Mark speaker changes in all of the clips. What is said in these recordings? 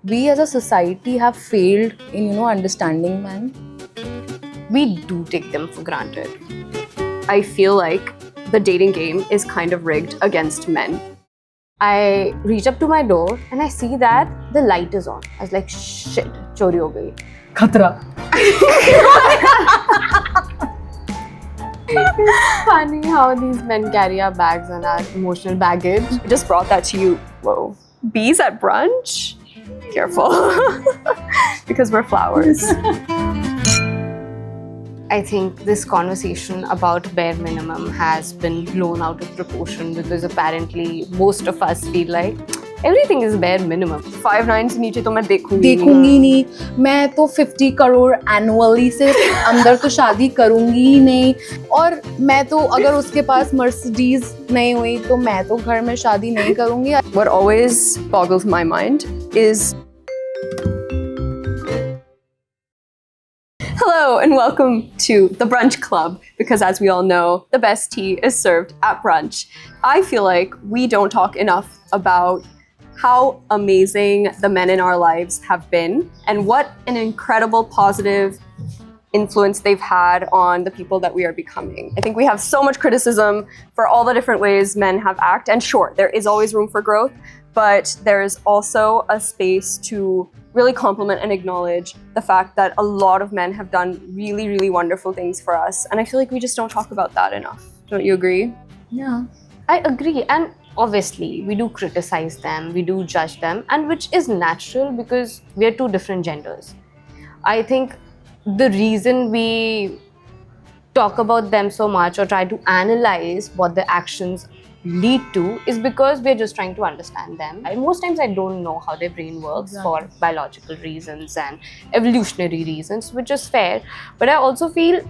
Speaker 1: we as a society have failed in understanding men.
Speaker 2: We do take them for granted. I feel like the dating game is kind of rigged against men. I reach up to my door and I see that the light is on. I was like, shit, chori ho gayi.
Speaker 1: Khatra.
Speaker 2: It's funny how these men carry our bags and our emotional baggage. I just brought that to you. Whoa. Bees at brunch? Careful. Because we're flowers. I think this conversation about bare minimum has been blown out of proportion because apparently most of us feel like everything is bare minimum. 5'9" से नीचे तो मैं
Speaker 1: देखूंगी नहीं. मैं तो 50 crore annually से अंदर तो शादी करूंगी ही नहीं. और मैं तो अगर उसके पास मर्सिडीज नहीं हुई तो मैं तो घर में शादी नहीं करूंगी.
Speaker 2: What always boggles my mind is hello and welcome to the Brunch Club, because as we all know, the best tea is served at brunch. I feel like we don't talk enough about how amazing the men in our lives have been and what an incredible positive influence they've had on the people that we are becoming. I think we have so much criticism for all the different ways men have acted, and sure, there is always room for growth, but there is also a space to really compliment and acknowledge the fact that a lot of men have done really, really wonderful things for us. And I feel like we just don't talk about that enough. Don't you agree?
Speaker 1: Yeah.
Speaker 3: I agree. And obviously, we do criticize them, we do judge them, and which is natural because we are two different genders. I think the reason we talk about them so much or try to analyze what their actions lead to is because we're just trying to understand them. And most times I don't know how their brain works for biological reasons and evolutionary reasons, which is fair. But I also feel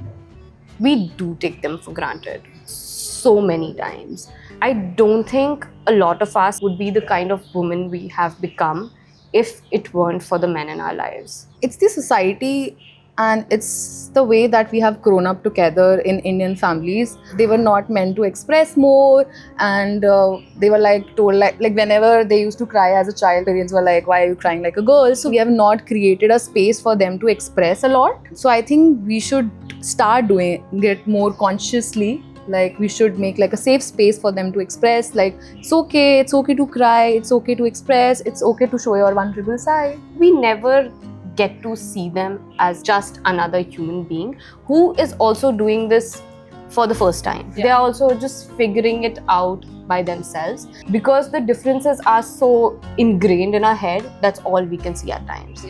Speaker 3: we do take them for granted so many times. I don't think a lot of us would be the kind of women we have become if it weren't for the men in our lives.
Speaker 1: It's the society and it's the way that we have grown up together in Indian families. They were not meant to express more, and they were told whenever they used to cry as a child, parents were like, why are you crying like a girl? So we have not created a space for them to express a lot. So I think we should start doing it more consciously. Like we should make a safe space for them to express, it's okay to cry, it's okay to express, it's okay to show your vulnerable side.
Speaker 3: We never get to see them as just another human being who is also doing this for the first time. They are also just figuring it out by themselves. Because the differences are so ingrained in our head, that's all we can see at times.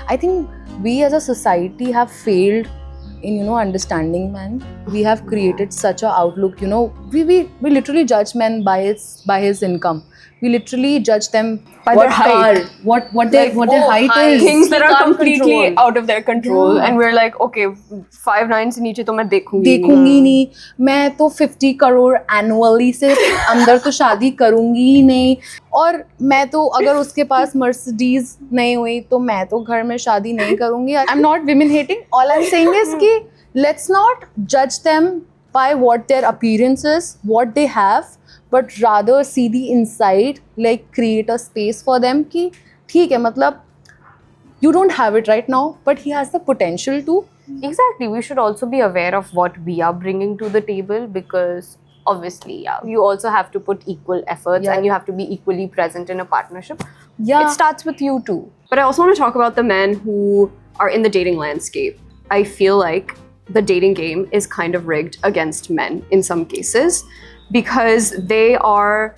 Speaker 1: I think we as a society have failed in understanding men. We have created such a outlook, we literally judge men by his income. We literally judge them
Speaker 2: by
Speaker 1: what
Speaker 2: their height,
Speaker 1: what their height is.
Speaker 2: Things that are completely
Speaker 3: control.
Speaker 2: out of their control, and we're like, okay, 5'9" से नीचे तो मैं देखूंगी
Speaker 1: नहीं. मैं तो 50 crore annually से अंदर तो शादी करूंगी ही नहीं. और मैं तो अगर उसके पास मर्सिडीज नहीं हुई तो मैं तो घर में शादी नहीं करूंगी. I'm not women hating. All I'm saying is कि let's not judge them by what their appearance is, what they have, but rather see the inside, create a space for them कि ठीक है, मतलब you don't have it right now, but he has the potential to.
Speaker 3: Exactly. We should also be aware of what we are bringing to the table, because obviously, you also have to put equal efforts and you have to be equally present in a partnership. It starts with you too.
Speaker 2: But I also want to talk about the men who are in the dating landscape. I feel like the dating game is kind of rigged against men in some cases, because they are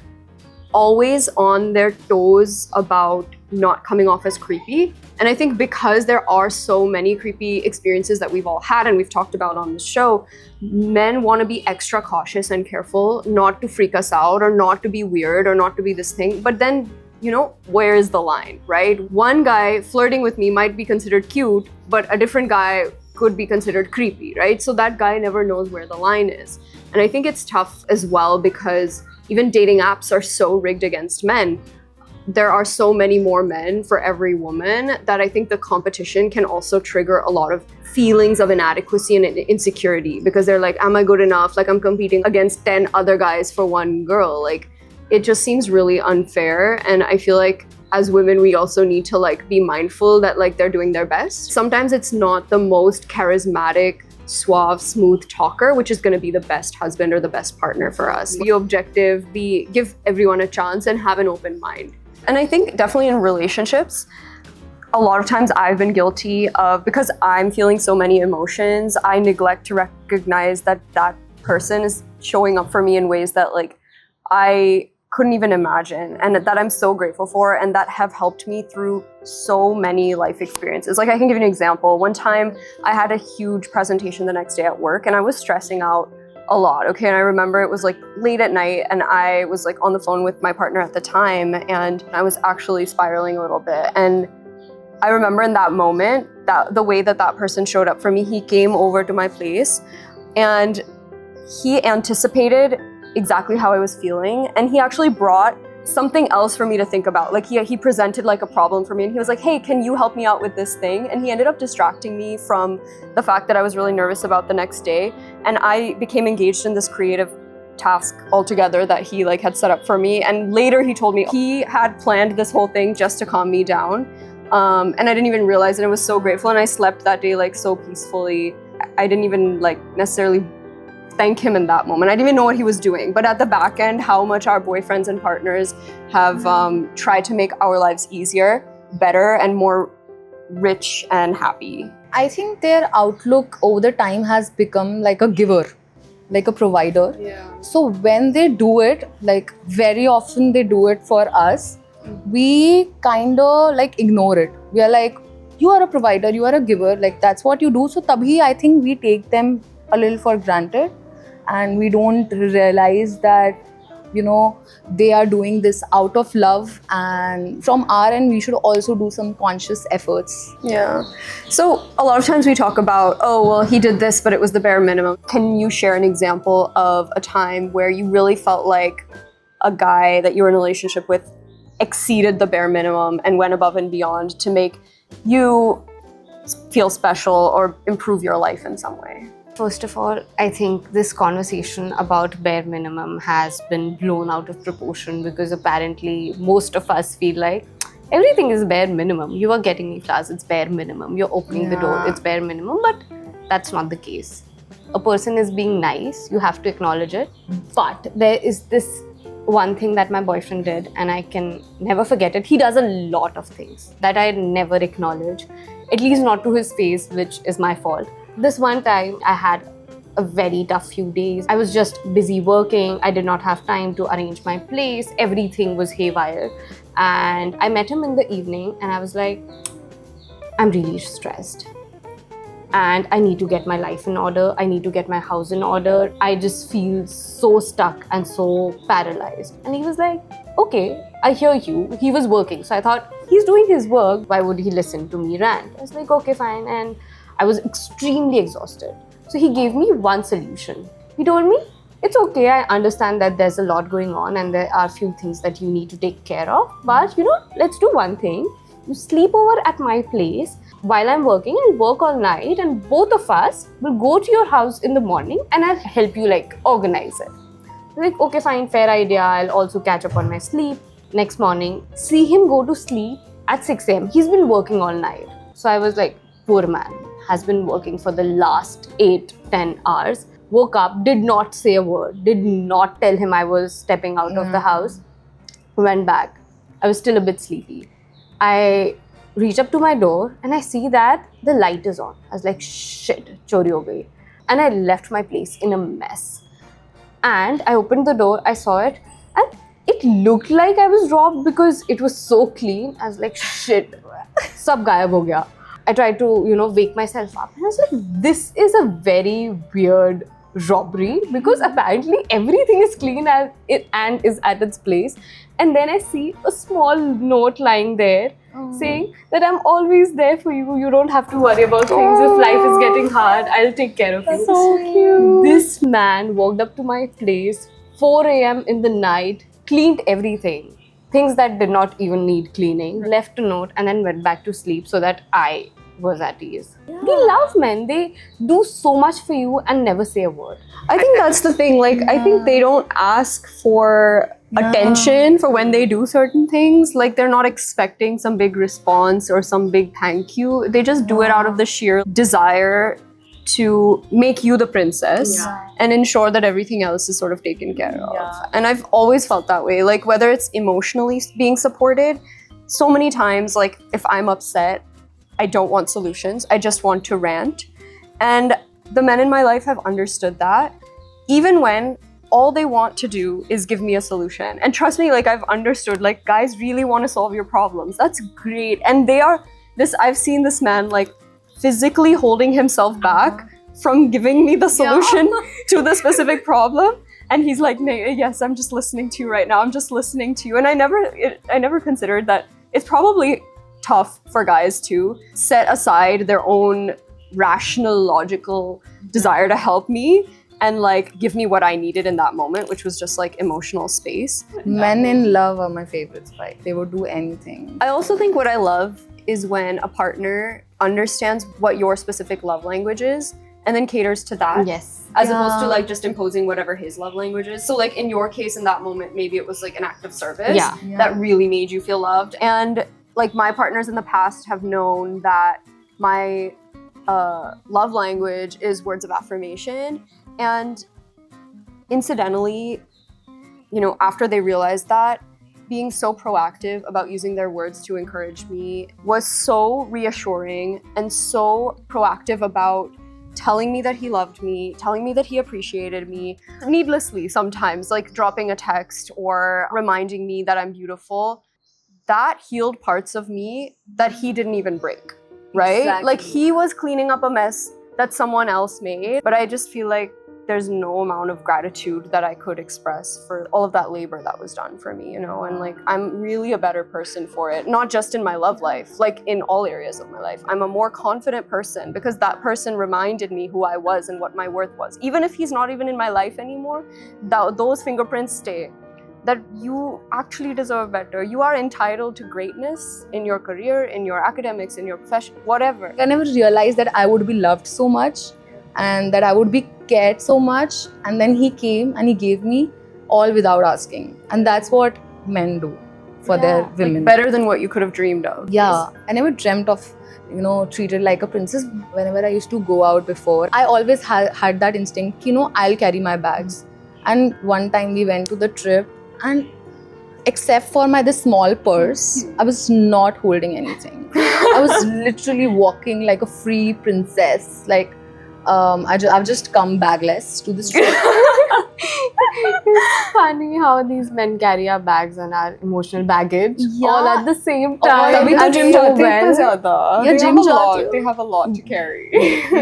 Speaker 2: always on their toes about not coming off as creepy. And I think because there are so many creepy experiences that we've all had and we've talked about on the show, men want to be extra cautious and careful not to freak us out or not to be weird or not to be this thing. But then, where is the line, right? One guy flirting with me might be considered cute, but a different guy could be considered creepy, right? So that guy never knows where the line is. And I think it's tough as well because even dating apps are so rigged against men. There are so many more men for every woman that I think the competition can also trigger a lot of feelings of inadequacy and insecurity, because they're like, am I good enough? I'm competing against 10 other guys for one girl. It just seems really unfair. And I feel like as women, we also need to like be mindful that like they're doing their best. Sometimes it's not the most charismatic, suave, smooth talker, which is going to be the best husband or the best partner for us. Be objective, give everyone a chance, and have an open mind. And I think definitely in relationships, a lot of times I've been guilty of, because I'm feeling so many emotions, I neglect to recognize that that person is showing up for me in ways that like I couldn't even imagine, and that I'm so grateful for, and that have helped me through so many life experiences. Like I can give you an example. One time I had a huge presentation the next day at work, and I was stressing out a lot, okay? And I remember it was like late at night, and I was like on the phone with my partner at the time, and I was actually spiraling a little bit. And I remember in that moment, that the way that that person showed up for me, he came over to my place, and he anticipated exactly how I was feeling, and he actually brought something else for me to think about. Like he presented like a problem for me, and he was like, hey, can you help me out with this thing? And he ended up distracting me from the fact that I was really nervous about the next day, and I became engaged in this creative task altogether that he like had set up for me. And later he told me he had planned this whole thing just to calm me down, and I didn't even realize it. I was so grateful, and I slept that day like so peacefully. I didn't even like necessarily thank him in that moment. I didn't even know what he was doing. But at the back end, how much our boyfriends and partners have tried to make our lives easier, better, and more rich and happy.
Speaker 1: I think their outlook over the time has become like a giver, like a provider.
Speaker 2: Yeah.
Speaker 1: So when they do it, like very often they do it for us, we kind of like ignore it. We are like, you are a provider, you are a giver, like that's what you do. So tabhi I think we take them a little for granted, and we don't realize that, you know, they are doing this out of love, and from our end we should also do some conscious efforts.
Speaker 2: Yeah. So a lot of times we talk about, oh, well, he did this, but it was the bare minimum. Can you share an example of a time where you really felt like a guy that you were in a relationship with exceeded the bare minimum and went above and beyond to make you feel special or improve your life in some way?
Speaker 3: First of all, I think this conversation about bare minimum has been blown out of proportion, because apparently most of us feel like everything is bare minimum. You are getting me flowers, it's bare minimum. You're opening the door, it's bare minimum. But that's not the case. A person is being nice, you have to acknowledge it. But there is this one thing that my boyfriend did, and I can never forget it. He does a lot of things that I never acknowledge, at least not to his face, which is my fault. This one time I had a very tough few days. I was just busy working. I did not have time to arrange my place. Everything was haywire. And I met him in the evening, and I was like, I'm really stressed. And I need to get my life in order. I need to get my house in order. I just feel so stuck and so paralyzed. And he was like, okay, I hear you. He was working. So I thought, he's doing his work. Why would he listen to me rant? I was like, okay, fine. And I was extremely exhausted. So he gave me one solution. He told me, it's okay, I understand that there's a lot going on and there are a few things that you need to take care of. But let's do one thing. You sleep over at my place while I'm working, and work all night, and both of us will go to your house in the morning and I'll help you organize it. Like, okay, fine, fair idea. I'll also catch up on my sleep. Next morning, see him go to sleep at 6 a.m. He's been working all night. So I was like, poor man, has been working for the last 8-10 hours. Woke up, did not say a word, did not tell him I was stepping out of the house. Went back. I was still a bit sleepy. I reach up to my door and I see that the light is on. I was like, shit, chori ho gayi. And I left my place in a mess. And I opened the door, I saw it, and it looked like I was robbed because it was so clean. I was like, shit, sab gayab ho gaya. I tried to, wake myself up. And I was like, this is a very weird robbery, because apparently everything is clean and is at its place. And then I see a small note lying there saying that I'm always there for you. You don't have to worry about things. If life is getting hard, I'll take care of you.
Speaker 1: So cute.
Speaker 3: This man walked up to my place 4 a.m. in the night, cleaned everything. Things that did not even need cleaning, left a note, and then went back to sleep so that I was at ease. We love men. They do so much for you and never say a word.
Speaker 2: I think that's the thing. Like, I think they don't ask for attention for when they do certain things. Like, they're not expecting some big response or some big thank you. They just do it out of the sheer desire to make you the princess and ensure that everything else is sort of taken care of. And I've always felt that way. Like, whether it's emotionally being supported, so many times, like, if I'm upset, I don't want solutions. I just want to rant. And the men in my life have understood that, even when all they want to do is give me a solution. And trust me, like, I've understood, like, guys really want to solve your problems. That's great. And I've seen this man, like, physically holding himself back from giving me the solution to the specific problem. And he's like, yes, I'm just listening to you right now. I'm just listening to you. And I never considered that it's probably tough for guys to set aside their own rational, logical desire to help me and like give me what I needed in that moment, which was just like emotional space.
Speaker 1: Men in love are my favorites, right? They would do anything.
Speaker 2: I also think what I love is when a partner understands what your specific love language is and then caters to that.
Speaker 3: Yes.
Speaker 2: As opposed to like just imposing whatever his love language is. So like in your case in that moment, maybe it was like an act of service that really made you feel loved. And like my partners in the past have known that my love language is words of affirmation. And incidentally, you know, after they realized that, being so proactive about using their words to encourage me was so reassuring and so proactive about telling me that he loved me, telling me that he appreciated me, needlessly sometimes, like dropping a text or reminding me that I'm beautiful. That healed parts of me that he didn't even break, right?
Speaker 3: Exactly.
Speaker 2: Like he was cleaning up a mess that someone else made, but I just feel like there's no amount of gratitude that I could express for all of that labor that was done for me, you know? And like, I'm really a better person for it, not just in my love life, like in all areas of my life. I'm a more confident person because that person reminded me who I was and what my worth was. Even if he's not even in my life anymore, those fingerprints stay. That you actually deserve better. You are entitled to greatness in your career, in your academics, in your profession, whatever.
Speaker 1: I never realized that I would be loved so much and that I would be cared so much. And then he came and he gave me all without asking. And that's what men do for their women.
Speaker 2: Like better than what you could have dreamed of.
Speaker 1: Yeah, I never dreamt of, you know, treated like a princess. Whenever I used to go out before, I always had that instinct, you know, I'll carry my bags. And one time we went to the trip and except for this small purse, I was not holding anything. I was literally walking like a free princess. Like, I've just come bagless to this trip.
Speaker 3: It's funny how these men carry our bags and our emotional baggage all at the same time.
Speaker 2: तभी तो
Speaker 3: and
Speaker 2: gym
Speaker 3: so
Speaker 2: जाते हैं
Speaker 3: well.
Speaker 2: ज़्यादा.
Speaker 1: Yeah,
Speaker 2: They
Speaker 1: gym
Speaker 2: have a
Speaker 1: जाते
Speaker 2: lot.
Speaker 1: हो.
Speaker 2: They have a lot to carry.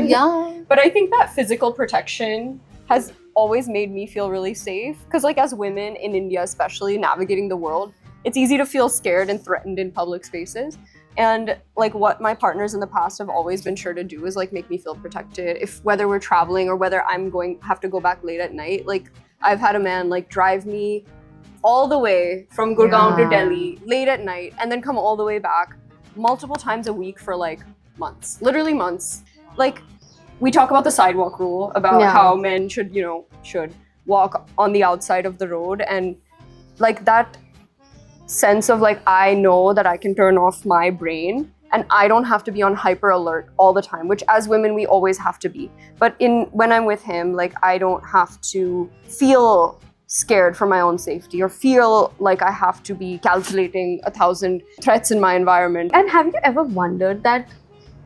Speaker 1: Yeah.
Speaker 2: But I think that physical protection has always made me feel really safe. Because like as women in India, especially navigating the world, it's easy to feel scared and threatened in public spaces. And like what my partners in the past have always been sure to do is like make me feel protected. If whether we're traveling or whether I'm have to go back late at night, like I've had a man like drive me all the way from Gurgaon to Delhi late at night and then come all the way back multiple times a week for like months, literally months. Like we talk about the sidewalk rule about how men should walk on the outside of the road, and like that sense of like I know that I can turn off my brain and I don't have to be on hyper alert all the time, which as women we always have to be. But when I'm with him, like I don't have to feel scared for my own safety or feel like I have to be calculating 1,000 threats in my environment.
Speaker 3: And have you ever wondered that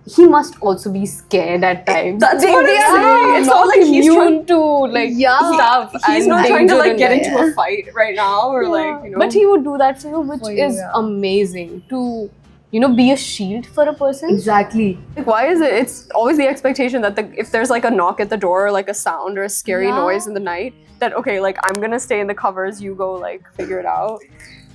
Speaker 3: he must also be scared at times?
Speaker 2: That's what I'm saying. It's not like he's
Speaker 3: immune to like stuff.
Speaker 2: He's
Speaker 3: and
Speaker 2: not trying to
Speaker 3: danger
Speaker 2: like
Speaker 3: in
Speaker 2: get
Speaker 3: life.
Speaker 2: into a fight right now or like, you know.
Speaker 3: But he would do that for you, which
Speaker 1: For you,
Speaker 3: is amazing to, you know, be a shield for a person.
Speaker 1: Exactly.
Speaker 2: Like, why is it? It's always the expectation that if there's like a knock at the door or like a sound or a scary noise in the night, that okay, like I'm gonna stay in the covers, you go like figure it out.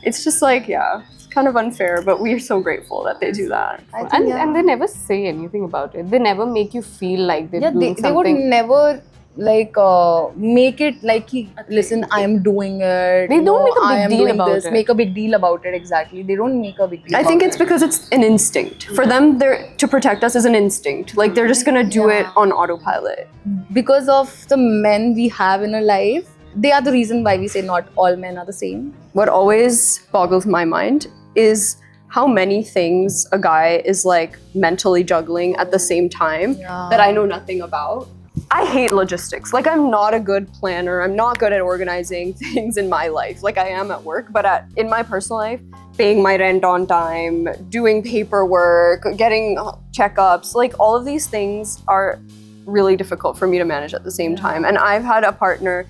Speaker 2: It's just like, it's kind of unfair, but we are so grateful that they do that.
Speaker 3: And they never say anything about it. They never make you feel like they're doing
Speaker 1: they would
Speaker 3: something.
Speaker 1: never make it like listen, I am doing it.
Speaker 3: They don't make a
Speaker 1: I
Speaker 3: big
Speaker 1: am
Speaker 3: deal
Speaker 1: doing
Speaker 3: about
Speaker 1: this.
Speaker 3: it.
Speaker 1: Make a big deal about it. Exactly. They don't make a big deal.
Speaker 2: I think
Speaker 1: about
Speaker 2: it's
Speaker 1: it.
Speaker 2: because it's an instinct. For them, to protect us is an instinct. Like they're just gonna do it on autopilot.
Speaker 1: Because of the men we have in our life, they are the reason why we say not all men are the same.
Speaker 2: What always boggles my mind is how many things a guy is like mentally juggling at the same time that I know nothing about. I hate logistics. Like I'm not a good planner. I'm not good at organizing things in my life. Like I am at work, but in my personal life, paying my rent on time, doing paperwork, getting checkups, like all of these things are really difficult for me to manage at the same time. And I've had a partner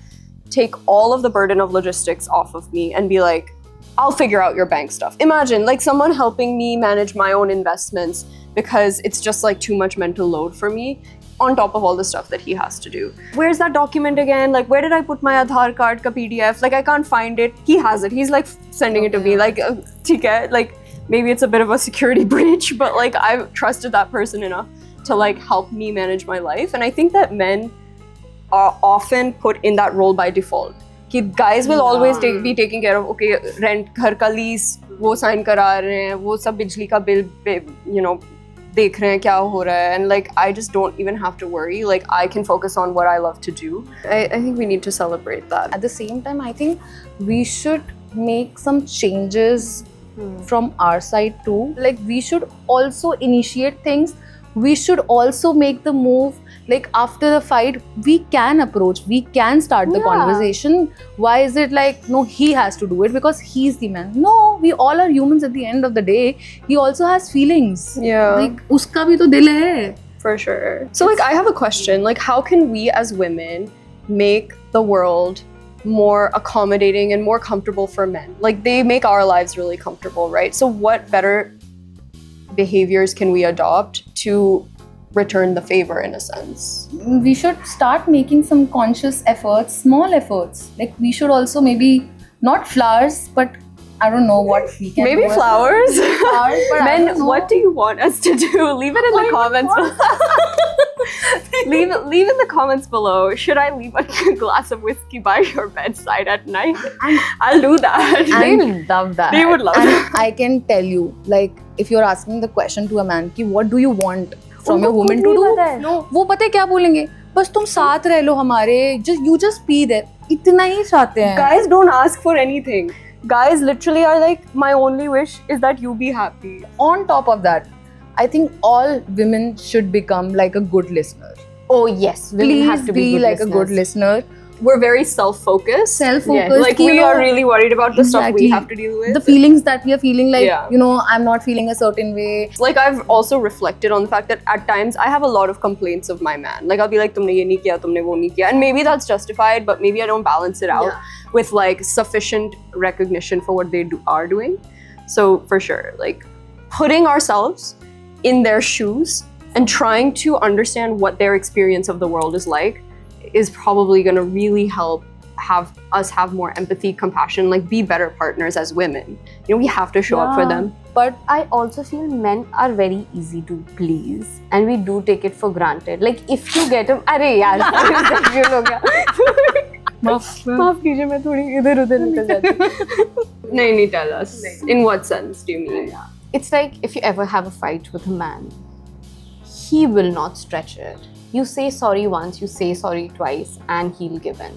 Speaker 2: take all of the burden of logistics off of me and be like, I'll figure out your bank stuff. Imagine like someone helping me manage my own investments because it's just like too much mental load for me on top of all the stuff that he has to do. Where's that document again? Like, where did I put my Aadhaar card ka PDF? Like, I can't find it. He has it. He's like sending it to me. Like, theek hai. Like, maybe it's a bit of a security breach, but like I've trusted that person enough to like help me manage my life. And I think that men are often put in that role by default. कि guys will always be taking care of, okay, rent, घर का lease, वो sign करा रहे हैं, वो सब बिजली का bill, you know, देख रहे हैं क्या हो रहा है, and like I just don't even have to worry. Like I can focus on what I love to do. I think we need to celebrate that.
Speaker 1: At the same time, I think we should make some changes from our side too. Like we should also initiate things. We should also make the move. Like after the fight, we can approach, we can start the conversation. Why is it like, no, he has to do it because he's the man? No, we all are humans at the end of the day. He also has feelings.
Speaker 2: Yeah.
Speaker 1: Like, uska bhi to dil hai.
Speaker 2: For sure. So like I have a question, like how can we as women make the world more accommodating and more comfortable for men? Like they make our lives really comfortable, right? So what better behaviors can we adopt to return the favor in a sense?
Speaker 1: We should start making some conscious efforts, small efforts. Like we should also maybe not flowers, but I don't know what we can
Speaker 2: maybe
Speaker 1: do.
Speaker 2: Flowers.
Speaker 1: Flowers, but
Speaker 2: Men, what do you want us to do? Leave it in the comments below. leave in the comments below. Should I leave a glass of whiskey by your bedside at night? I'll do that.
Speaker 3: They will love that.
Speaker 2: They would love that.
Speaker 1: I can tell you, like if you're asking the question to a man कि what do you want from your woman to do? No, वो पता है क्या बोलेंगे? बस तुम साथ रह लो हमारे. You just be there. इतना ही चाहते हैं.
Speaker 2: Guys don't ask for anything. Guys literally are like, my only wish is that you be happy.
Speaker 1: On top of that, I think all women should become like a good listener.
Speaker 3: Oh yes, women
Speaker 1: Please
Speaker 3: have to be good
Speaker 1: like a good listener.
Speaker 2: We're very self-focused.
Speaker 1: Self-focused.
Speaker 2: Like we are really worried about the stuff we have to deal with.
Speaker 1: The feelings that we are feeling, like,
Speaker 2: Yeah.
Speaker 1: you know, I'm not feeling a certain way.
Speaker 2: Like I've also reflected on the fact that at times I have a lot of complaints of my man. Like I'll be like, तुमने ये नहीं किया, तुमने वो नहीं किया, and maybe that's justified, but maybe I don't balance it out with like sufficient recognition for what they are doing. So for sure, like putting ourselves in their shoes and trying to understand what their experience of the world is like is probably going to really help have more empathy, compassion, like be better partners as women. You know, we have to show up for them.
Speaker 3: But I also feel men are very easy to please and we do take it for granted. Like if you get him, अरे यार, confused हो गया. माफ कीजिए, मैं थोड़ी इधर-उधर निकल जाती हूँ.
Speaker 2: नहीं, tell us. In what sense do you mean?
Speaker 3: It's like if you ever have a fight with a man, he will not stretch it. You say sorry once, you say sorry twice, and he'll give in.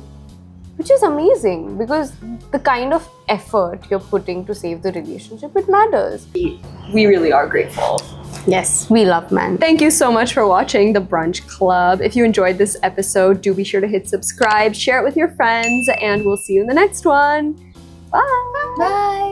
Speaker 3: Which is amazing because the kind of effort you're putting to save the relationship, it matters.
Speaker 2: We really are grateful.
Speaker 3: Yes, we love men.
Speaker 2: Thank you so much for watching The Brunch Club. If you enjoyed this episode, do be sure to hit subscribe, share it with your friends, and we'll see you in the next one. Bye!
Speaker 1: Bye!